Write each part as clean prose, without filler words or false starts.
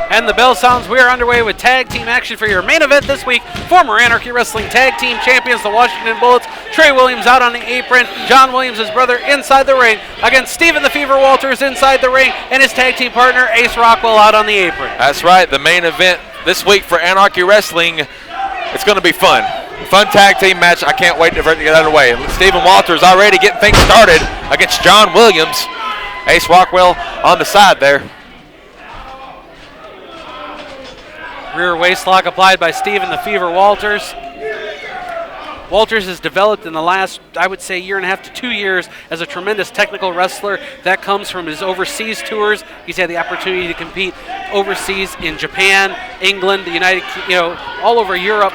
And the bell sounds. We are underway with tag team action for your main event this week. Former Anarchy Wrestling Tag Team Champions, the Washington Bullets. Trey Williams out on the apron. John Williams, his brother, inside the ring. Against Stephen the Fever Walters inside the ring. And his tag team partner, Ace Rockwell, out on the apron. That's right. The main event this week for Anarchy Wrestling. It's going to be fun. Fun tag team match. I can't wait for it to get underway. Stephen Walters already getting things started against John Williams. Ace Rockwell on the side there. Rear waistlock applied by Stephen the Fever Walters. Walters has developed in the last, I would say, year and a half to 2 years as a tremendous technical wrestler. That comes from his overseas tours. He's had the opportunity to compete overseas in Japan, England, the United, all over Europe.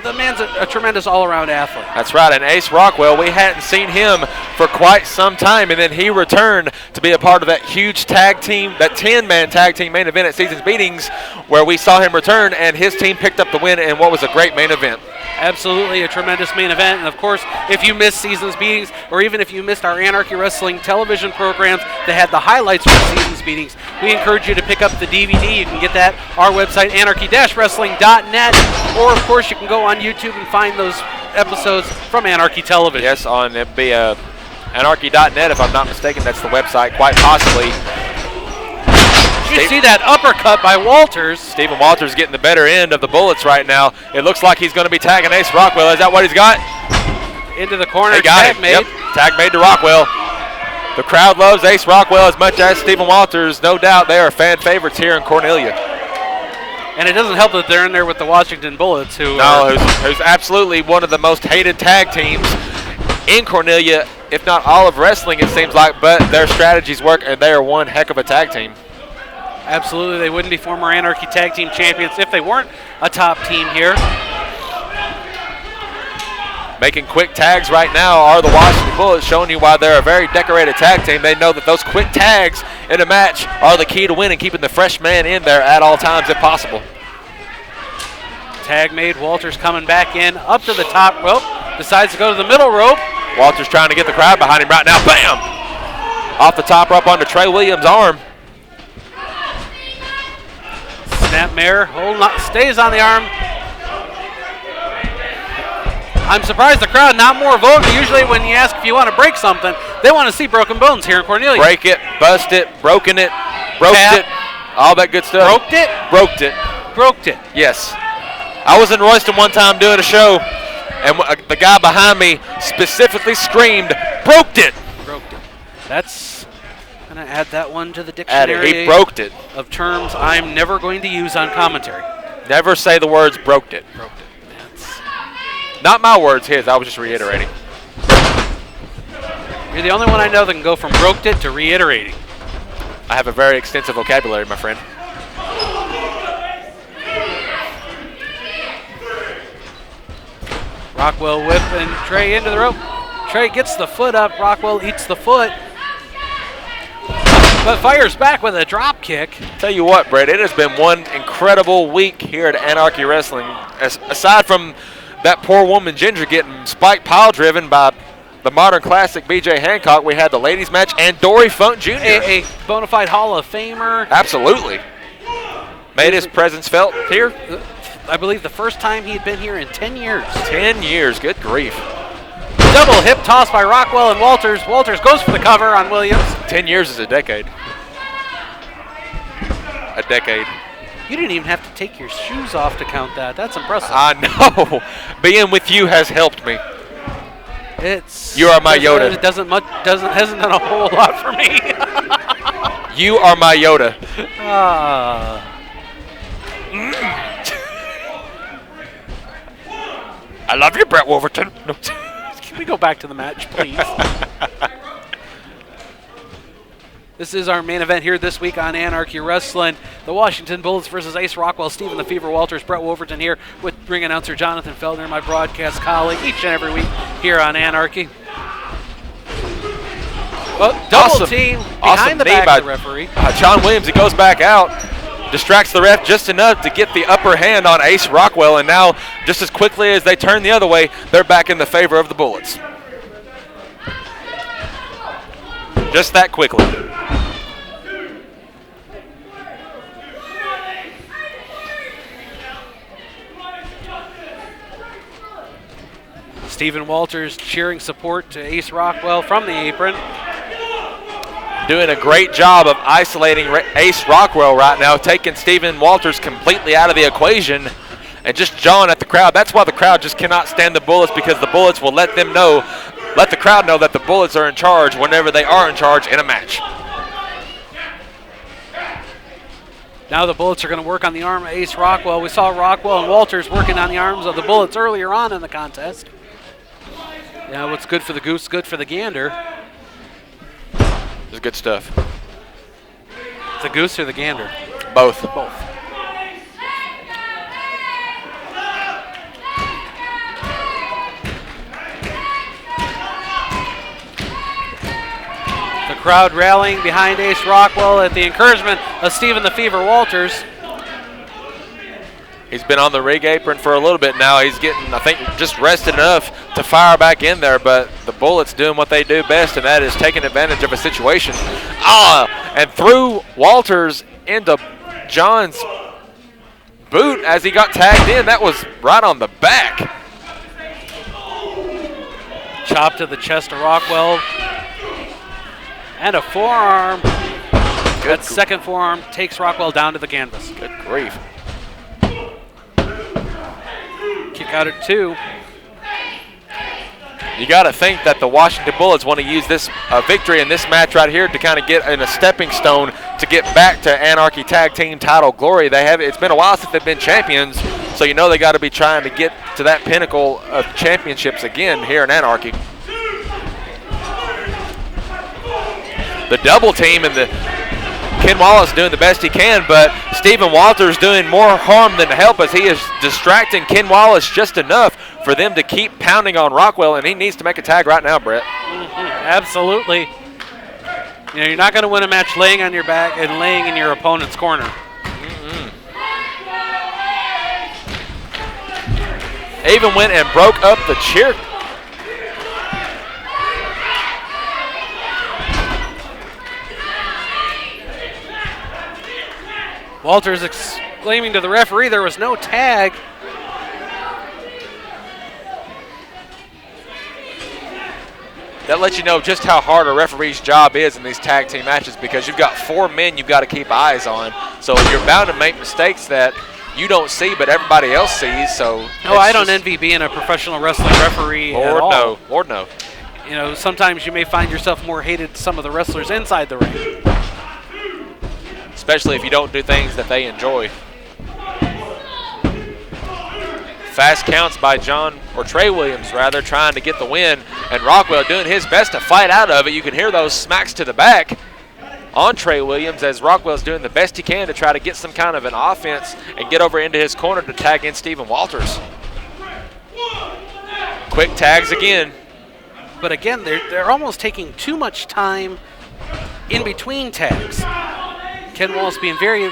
The man's a tremendous all-around athlete. That's right, and Ace Rockwell, we hadn't seen him for quite some time, and then he returned to be a part of that huge tag team, that 10-man tag team main event at Seasons Meetings, where we saw him return, and his team picked up the win in what was a great main event. Absolutely a tremendous main event, and of course, if you missed Seasons Meetings, or even if you missed our Anarchy Wrestling television programs that had the highlights from Seasons Meetings, we encourage you to pick up the DVD. You can get that our website, anarchy-wrestling.net, or of course, you can go on YouTube and find those episodes from Anarchy Television. Yes, on it'd be anarchy.net, if I'm not mistaken. That's the website, quite possibly. You see that uppercut by Walters. Stephen Walters getting the better end of the Bullets right now. It looks like he's going to be tagging Ace Rockwell. Is that what he's got? Into the corner. He got tag him. made. Yep. Tag made to Rockwell. The crowd loves Ace Rockwell as much as Stephen Walters. No doubt they are fan favorites here in Cornelia. And it doesn't help that they're in there with the Washington Bullets, who's absolutely one of the most hated tag teams in Cornelia, if not all of wrestling, it seems like, but their strategies work, and they are one heck of a tag team. Absolutely, they wouldn't be former Anarchy Tag Team Champions if they weren't a top team here. Making quick tags right now are the Washington Bullets, showing you why they're a very decorated tag team. They know that those quick tags in a match are the key to winning, keeping the fresh man in there at all times if possible. Tag made, Walters coming back in, up to the top rope, decides to go to the middle rope. Walters trying to get the crowd behind him right now, bam! Off the top rope onto Trey Williams' arm. Snapmare, stays on the arm. I'm surprised the crowd not more vocal. Usually when you ask if you want to break something, they want to see broken bones here in Cornelia. Break it, bust it, broken it, broke it, all that good stuff. Broked it? Broked it. Broked it. Yes. I was in Royston one time doing a show, and the guy behind me specifically screamed, "Broked it!" Broked it. That's going to add that one to the dictionary. He broked it. Of terms I'm never going to use on commentary. Never say the words "broked it." Broked it. Not my words, his. I was just reiterating. You're the only one I know that can go from broked it to reiterating. I have a very extensive vocabulary, my friend. Rockwell whipping Trey into the rope. Trey gets the foot up. Rockwell eats the foot, but fires back with a drop kick. Tell you what, Brett, it has been one incredible week here at Anarchy Wrestling. Aside from that poor woman Ginger getting spike pile driven by the modern classic BJ Hancock, we had the ladies match and Dory Funk Jr. A bona fide Hall of Famer. Absolutely. Made his presence felt here. I believe the first time he'd been here in 10 years. 10 years, good grief. Double hip toss by Rockwell and Walters. Walters goes for the cover on Williams. 10 years is a decade. A decade. You didn't even have to take your shoes off to count that. That's impressive. I know. Being with you has helped me. You are my Yoda. It hasn't done a whole lot for me. You are my Yoda. I love you, Brett Wolverton. Can we go back to the match, please? This is our main event here this week on Anarchy Wrestling. The Washington Bullets versus Ace Rockwell, Stephen the Fever Walters, Brett Wolverton here with ring announcer Jonathan FELTNER, my broadcast colleague, each and every week here on Anarchy. Well, double team behind the back of the referee. John Williams, he goes back out, distracts the ref just enough to get the upper hand on Ace Rockwell, and now just as quickly as they turn the other way, they're back in the favor of the Bullets. Just that quickly. Stephen Walters cheering support to Ace Rockwell from the apron. Doing a great job of isolating Ace Rockwell right now, taking Stephen Walters completely out of the equation and just jawing at the crowd. That's why the crowd just cannot stand the Bullets, because the Bullets will let the crowd know that the Bullets are in charge whenever they are in charge in a match. Now the Bullets are going to work on the arm of Ace Rockwell. We saw Rockwell and Walters working on the arms of the Bullets earlier on in the contest. Yeah, what's good for the goose, good for the gander. This is good stuff. The goose or the gander? Both. Both. The crowd rallying behind Ace Rockwell at the encouragement of Stephen the Fever Walters. He's been on the ring apron for a little bit now. He's getting, I think, just rested enough to fire back in there, but the Bullets doing what they do best, and that is taking advantage of a situation. And threw Walters into John's boot as he got tagged in. That was right on the back. Chop to the chest of Rockwell. And a forearm. That second forearm takes Rockwell down to the canvas. Good grief. Kick out at 2. You got to think that the Washington Bullets want to use this victory in this match right here to kind of get in a stepping stone to get back to Anarchy Tag Team title glory. It's been a while since they've been champions, so you know they got to be trying to get to that pinnacle of championships again here in Anarchy. The double team and Ken Wallace doing the best he can, but Stephen Walters doing more harm than help as he is distracting Ken Wallace just enough for them to keep pounding on Rockwell, and he needs to make a tag right now, Brett. Absolutely. You know, you're not going to win a match laying on your back and laying in your opponent's corner. Even went and broke up the cheer. Walters exclaiming to the referee there was no tag. That lets you know just how hard a referee's job is in these tag team matches, because you've got 4 men you've got to keep eyes on. So you're bound to make mistakes that you don't see but everybody else sees. So I don't envy being a professional wrestling referee at all. Lord no. You know, sometimes you may find yourself more hated than some of the wrestlers inside the ring. Especially if you don't do things that they enjoy. Fast counts by Trey Williams, rather, trying to get the win, and Rockwell doing his best to fight out of it. You can hear those smacks to the back on Trey Williams as Rockwell's doing the best he can to try to get some kind of an offense and get over into his corner to tag in Stephen Walters. Quick tags again. But again, they're almost taking too much time in between tags. Ken Wallace being very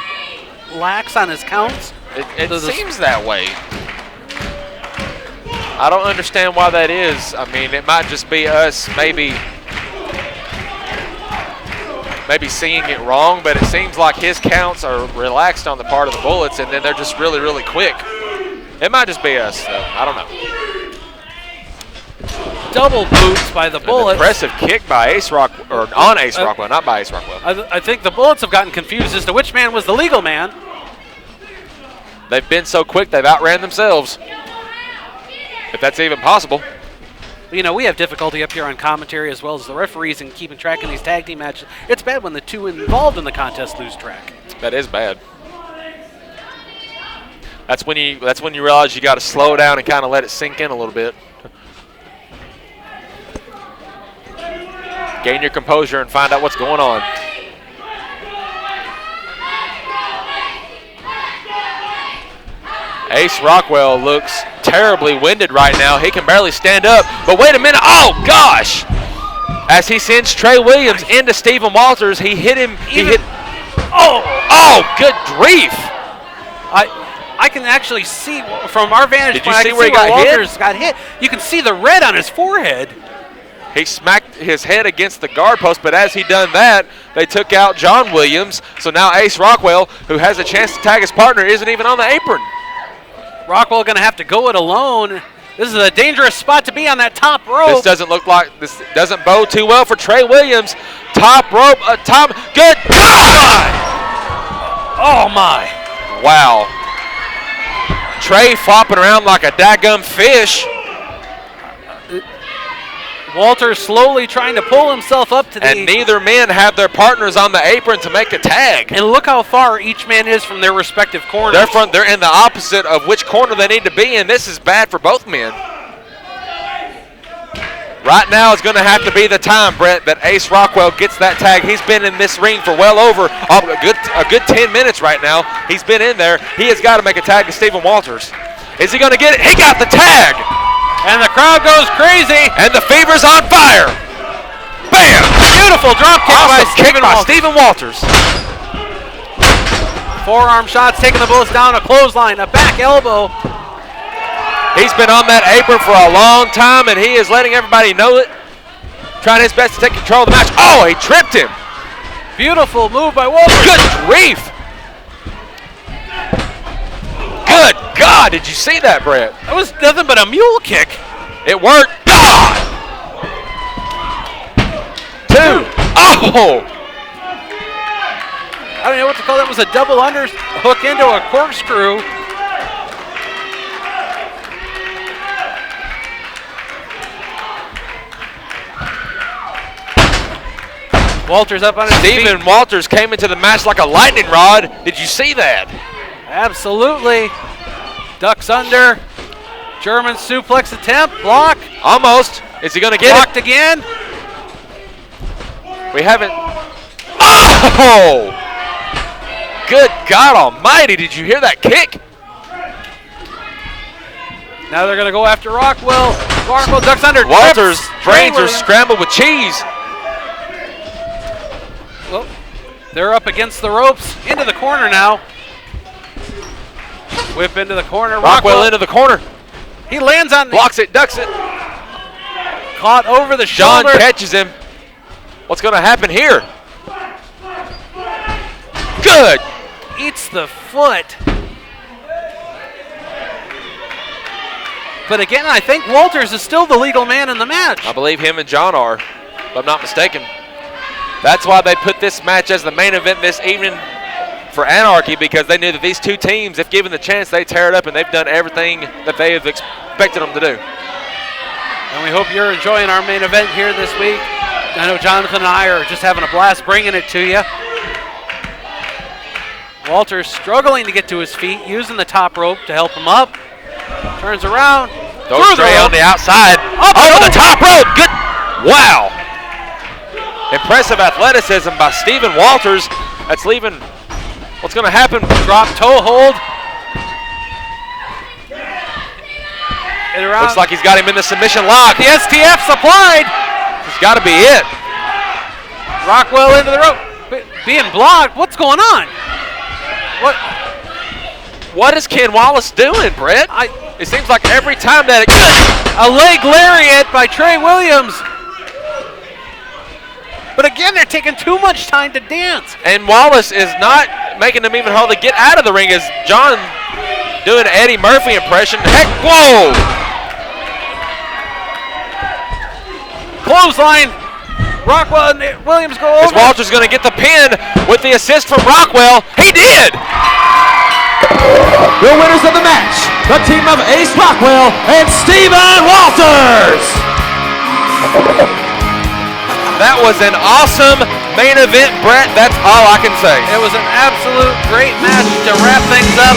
lax on his counts. It seems that way. I don't understand why that is. I mean, it might just be us maybe seeing it wrong, but it seems like his counts are relaxed on the part of the Bullets, and then they're just really, really quick. It might just be us, though. I don't know. Double boots by the Bullets. An impressive kick by Ace Rockwell, or on Ace Rockwell, not by Ace Rockwell. I think the Bullets have gotten confused as to which man was the legal man. They've been so quick, they've outran themselves. If that's even possible. You know, we have difficulty up here on commentary as well as the referees in keeping track of these tag team matches. It's bad when the two involved in the contest lose track. That is bad. That's when you realize you got to slow down and kind of let it sink in a little bit. Gain your composure and find out what's going on. Ace Rockwell looks terribly winded right now. He can barely stand up. But wait a minute. Oh, gosh. As he sends Trey Williams into Stephen Walters, he hit him. Oh, good grief. I can actually see from our vantage point. Did you see where he got Walters got hit? You can see the red on his forehead. He smacked his head against the guard post, but as he done that, they took out John Williams. So now Ace Rockwell, who has a chance to tag his partner, isn't even on the apron. Rockwell going to have to go it alone This is a dangerous spot to be on that top rope. This doesn't bode too well for Trey Williams. Top rope, top, good God! Oh my. Wow. Trey flopping around like a daggum fish. Walter slowly trying to pull himself up to the... And neither man have their partners on the apron to make the tag. And look how far each man is from their respective corners. They're in the opposite of which corner they need to be in. This is bad for both men. Right now is going to have to be the time, Brett, that Ace Rockwell gets that tag. He's been in this ring for well over a good 10 minutes right now. He's been in there. He has got to make a tag to Stephen Walters. Is he going to get it? He got the tag! And the crowd goes crazy. And the Fever's on fire. Bam! Beautiful drop kick by Stephen Walters. Forearm shots taking the bullets down, a clothesline, a back elbow. He's been on that apron for a long time, and he is letting everybody know it. Trying his best to take control of the match. Oh, he tripped him. Beautiful move by Walters. Good grief. Good God, did you see that, Brett? That was nothing but a mule kick. It worked. God! 2. Oh! I don't know what to call that. It was a double under hook into a corkscrew. Walters up on his feet. Stephen Walters came into the match like a lightning rod. Did you see that? Absolutely. Ducks under. German suplex attempt. Block. Almost. Is he going to get Blocked again. We haven't. Oh! Good God almighty. Did you hear that kick? Now they're going to go after Rockwell. Rockwell ducks under. Walters' brains are scrambled with cheese. Well, they're up against the ropes. Into the corner now. Whip into the corner. Rockwell into the corner. He lands on. Blocks it, ducks it. Caught over the John shoulder. catches him. What's going to happen here? Good. Eats the foot. But again, I think Walters is still the legal man in the match. I believe him and John are, if I'm not mistaken. That's why they put this match as the main event this evening for Anarchy, because they knew that these two teams, if given the chance, they tear it up, and they've done everything that they have expected them to do. And we hope you're enjoying our main event here this week. I know Jonathan and I are just having a blast bringing it to you. Walters struggling to get to his feet, using the top rope to help him up. Turns around. Throws Trey on the outside. Up over the top rope. Good. Wow. Impressive athleticism by Stephen Walters. That's leaving. What's going to happen? Drop toe hold. And around. Looks like he's got him in the submission lock. The STF's applied. It's got to be it. Rockwell into the rope. Being blocked. What's going on? What is Ken Wallace doing, Brett? It seems like every time that a leg lariat by Trey Williams. But again, they're taking too much time to dance. And Wallace is not making them even hardly get out of the ring as John doing an Eddie Murphy impression. Heck, whoa! Clothesline. Rockwell and Williams go over. Is Walters going to get the pin with the assist from Rockwell? He did! The winners of the match, the team of Ace Rockwell and Stephen Walters. That was an awesome main event, Brett. That's all I can say. It was an absolute great match to wrap things up.